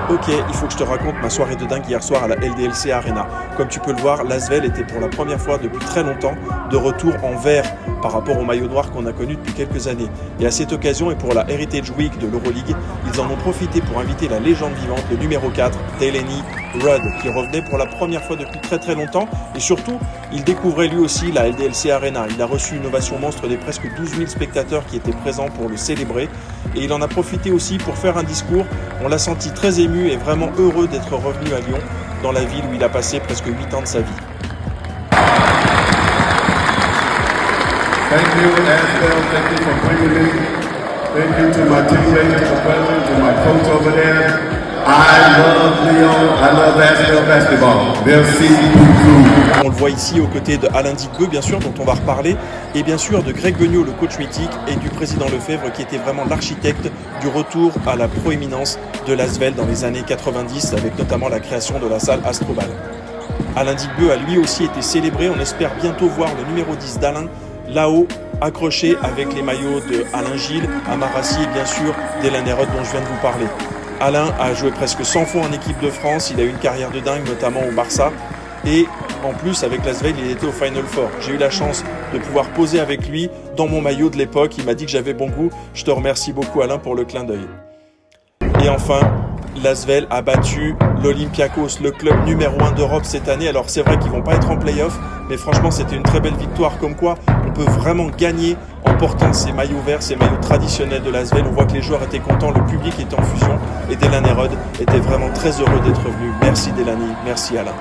Ok, il faut que je te raconte ma soirée de dingue hier soir à la LDLC Arena. Comme tu peux le voir, l'Asvel était pour la première fois depuis très longtemps de retour en vert par rapport au maillot noir qu'on a connu depuis quelques années. Et à cette occasion et pour la Heritage Week de l'Euroleague, ils en ont profité pour inviter la légende vivante, le numéro 4, Delaney Rudd, qui revenait pour la première fois depuis très longtemps. Et surtout, il découvrait lui aussi la LDLC Arena. Il a reçu une ovation monstre des presque 12 000 spectateurs qui étaient présents pour le célébrer. Et il en a profité aussi pour faire un discours. On l'a senti très ému et vraiment heureux d'être revenu à Lyon, dans la ville où il a passé presque 8 ans de sa vie. Thank you, Asvel. Thank you for bringing me. Thank you to my teammates, Mr. President, to my coach over there. I love Lyon. I love Asvel basketball. Merci beaucoup. On le voit ici aux côtés de Alain Digueux, bien sûr, dont on va reparler, et bien sûr de Greg Guignot, le coach mythique, et du président Lefebvre, qui était vraiment l'architecte du retour à la proéminence de l'Asvel dans les années 90, avec notamment la création de la salle Astrobal. Alain Digueux a lui aussi été célébré. On espère bientôt voir le numéro 10 d'Alain là-haut, accroché avec les maillots de Alain Gilles, Amarassi et bien sûr Delaney Rudd dont je viens de vous parler. Alain a joué presque 100 fois en équipe de France, il a eu une carrière de dingue, notamment au Barça. Et en plus, avec l'Asvel, il était au Final Four. J'ai eu la chance de pouvoir poser avec lui dans mon maillot de l'époque. Il m'a dit que j'avais bon goût. Je te remercie beaucoup, Alain, pour le clin d'œil. Et enfin, l'Asvel a battu l'Olympiakos, le club numéro 1 d'Europe cette année. Alors c'est vrai qu'ils ne vont pas être en play-off, mais franchement, c'était une très belle victoire. Comme quoi, on peut vraiment gagner en portant ces maillots verts, ces maillots traditionnels de l'Asvel. On voit que les joueurs étaient contents, le public était en fusion. Et Delaney Rudd était vraiment très heureux d'être venu. Merci Delaney, merci Alain.